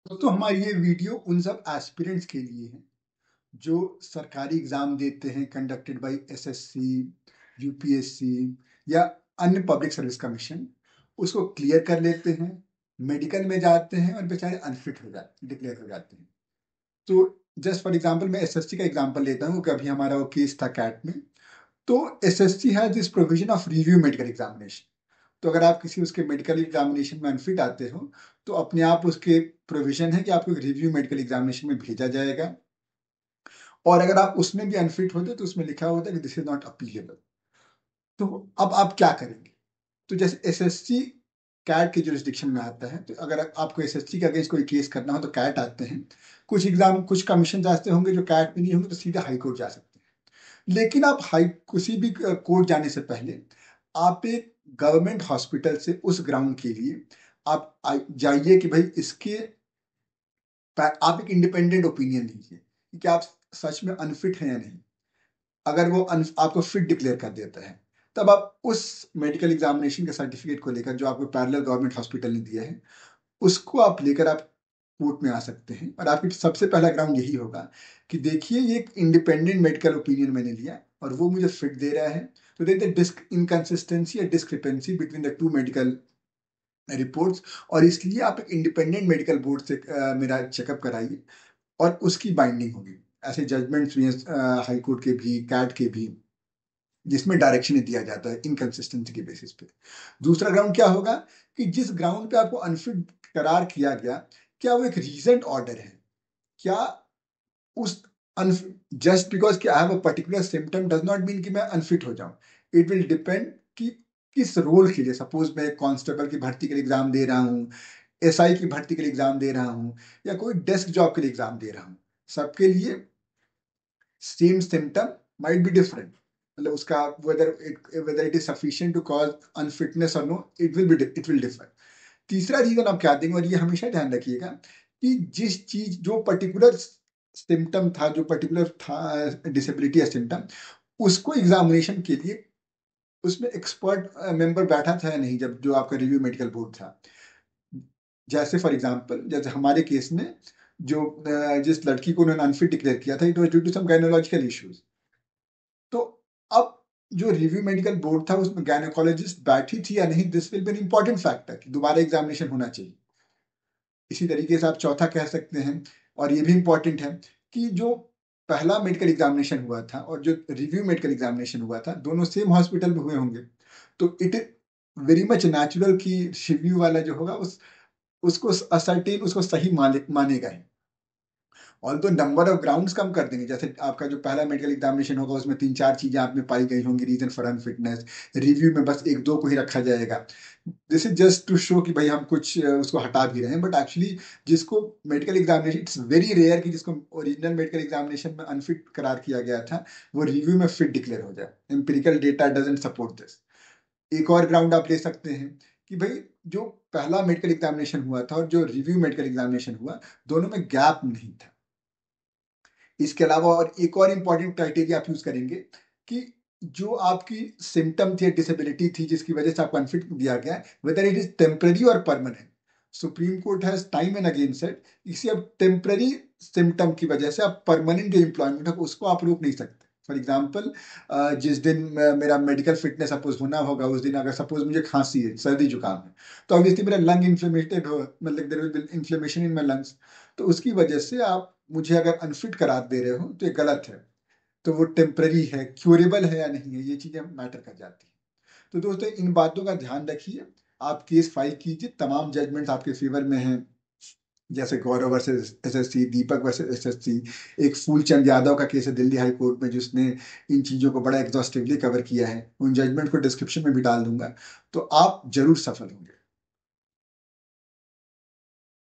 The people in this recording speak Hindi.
तो हमारी ये वीडियो उन सब एस्पिरेंट्स के लिए है जो सरकारी एग्जाम देते हैं कंडक्टेड बाय एसएससी, यूपीएससी या अन्य पब्लिक सर्विस कमीशन। उसको क्लियर कर लेते हैं, मेडिकल में जाते हैं और बेचारे अनफिट हो जाते, डिक्लेयर हो जाते हैं। तो जस्ट फॉर एग्जांपल मैं एसएससी का एग्जांपल लेता हूँ कि अभी हमारा वो केस था कैट में। तो SSC has this provision of review medical examination. तो अगर आप किसी उसके मेडिकल एग्जामिनेशन में अनफिट आते हो तो अपने आप उसके प्रोविजन है कि आपको एक रिव्यू मेडिकल एग्जामिनेशन में भेजा जाएगा। और अगर आप उसमें भी अनफिट होते तो उसमें लिखा होता है कि दिस इज नॉट अपीलेबल। तो अब आप क्या करेंगे? तो जैसे एसएससी कैट के जुरिस्डिक्शन में आता है, तो अगर आपको एसएससी के अगेंस्ट कोई केस करना हो तो कैट आते हैं। कुछ कमीशन ऐसे होंगे जो कैट में नहीं होंगे, तो सीधे हाई कोर्ट जा सकते हैं। लेकिन आप हाई किसी भी कोर्ट जाने से पहले आप एक गवर्नमेंट हॉस्पिटल से उस ग्राउंड के लिए आप जाइए कि भाई इसके आप एक इंडिपेंडेंट ओपिनियन लीजिए कि क्या आप सच में अनफिट हैं या नहीं। अगर वो आपको फिट डिक्लेयर कर देता है, तब आप उस मेडिकल एग्जामिनेशन के सर्टिफिकेट को लेकर जो आपको पैरेलल गवर्नमेंट हॉस्पिटल ने दिया है, उसको आप लेकर आप कोर्ट में आ सकते हैं। और आपकी सबसे पहला ग्राउंड यही होगा कि देखिए ये एक इंडिपेंडेंट मेडिकल ओपिनियन मैंने लिया और वो मुझे फिट दे रहा है। तो देते डिस्क इनकंसिस्टेंसी या discrepancy between the two medical reports, और इसलिए आप एक इंडिपेंडेंट मेडिकल बोर्ड से मेरा चेकअप कराइए और उसकी बाइंडिंग होगी। ऐसे जजमेंट्स भी हैं हाई कोर्ट के भी, कैट के भी, जिसमें डायरेक्शन दिया जाता है इनकंसिस्टेंसी के बेसिस पे। दूसरा ग्राउंड क्या होगा कि जिस ग्राउंड पे आपको अनफिट करार किया गया, क्या वो एक रीजेंट ऑर्डर है? क्या उस जस्ट बिकॉज कि I have a particular symptom does not mean कि मैं अनफिट हो जाऊं। इट विल डिपेंड कि किस रोल के लिए। सपोज मैं कांस्टेबल की भर्ती के लिए एग्जाम दे रहा हूँ, एसआई की भर्ती के लिए एग्जाम दे रहा हूँ, या कोई डेस्क जॉब के लिए एग्जाम दे रहा हूँ। सबके लिए same symptom might be different. मतलब उसका whether it is sufficient to cause unfitness or no, it will differ. तीसरा रीजन आप क्या देंगे, और ये हमेशा ध्यान रखिएगा कि जिस चीज जो पर्टिकुलर सिम्टम था, जो पर्टिकुलर था डिसेबिलिटी या सिम्टम, उसको एग्जामिनेशन के लिए उसमें एक्सपर्ट मेंबर बैठा था या नहीं, जब जो आपका रिव्यू मेडिकल बोर्ड था। जैसे फॉर एग्जांपल जैसे हमारे केस में जो जिस लड़की को उन्होंने अनफिट डिक्लेयर किया था, it was due to some gynaecological issues. तो अब जो रिव्यू मेडिकल बोर्ड था उसमें गायनेकोलॉजिस्ट बैठी थी या नहीं, this will be an important factor कि दोबारा एग्जामिनेशन होना चाहिए। इसी तरीके से आप चौथा कह सकते हैं, और ये भी इंपॉर्टेंट है, कि जो पहला मेडिकल एग्जामिनेशन हुआ था और जो रिव्यू मेडिकल एग्जामिनेशन हुआ था, दोनों सेम हॉस्पिटल में हुए होंगे। तो इट वेरी मच नेचुरल कि रिव्यू वाला जो होगा उसको असर्टेन, उसको सही मानेगा ही। ऑल तो नंबर ऑफ ग्राउंड्स कम कर देंगे। जैसे आपका जो पहला मेडिकल एग्जामिनेशन होगा उसमें 3-4 चीजें आप में पाई गई होंगी रीजन फॉर अनफिटनेस, रिव्यू में बस 1-2 को ही रखा जाएगा। This is just to show कि भाई हम कुछ उसको हटा भी रहे हैं, बट एक्चुअली जिसको medical examination, it's very rare कि जिसको ओरिजिनल मेडिकल एग्जामिनेशन में अनफिट करार किया गया था वो रिव्यू में फिट डिक्लेयर हो जाए। Empirical data doesn't support this. एक और ग्राउंड आप ले सकते हैं कि भाई जो पहला मेडिकल एग्जामिनेशन हुआ था और जो रिव्यू मेडिकल एग्जामिनेशन हुआ, दोनों में गैप नहीं था। इसके अलावा और एक और इंपॉर्टेंट क्राइटेरिया आप यूज करेंगे कि जो आपकी सिम्टम थी, डिसेबिलिटी थी जिसकी वजह से आपको अनफिट दिया गया, वेदर इट इज टेम्पररी और permanent. Supreme court has time and again said इसी अब टेम्पररी सिम्टम की वजह से आप परमानेंट जो एम्प्लॉयमेंट है उसको आप रोक नहीं सकते। फॉर एग्जाम्पल जिस दिन मेरा मेडिकल फिटनेस सपोज होना होगा, उस दिन अगर सपोज मुझे खांसी है, सर्दी जुकाम है, तो ऑब्वियसली मेरा लंग इन्फ्लेमेटेड हो, मतलब there will be inflammation in my lungs. तो उसकी वजह से आप मुझे अगर अनफिट करार दे रहे हो तो ये गलत है। तो वो टेम्पररी है, क्यूरेबल है या नहीं है, ये चीजें मैटर कर जाती हैं। तो दोस्तों इन बातों का ध्यान रखिए। आप केस फाइल कीजिए, तमाम जजमेंट्स आपके फेवर में हैं। जैसे गौरव वर्सेस एसएससी, दीपक वर्सेस एसएससी, एक फूलचंद यादव का केस है दिल्ली हाई कोर्ट में जिसने इन चीजों को बड़ा एग्जॉस्टिवली कवर किया है। उन जजमेंट को डिस्क्रिप्शन में भी डाल दूंगा, तो आप जरूर सफल होंगे।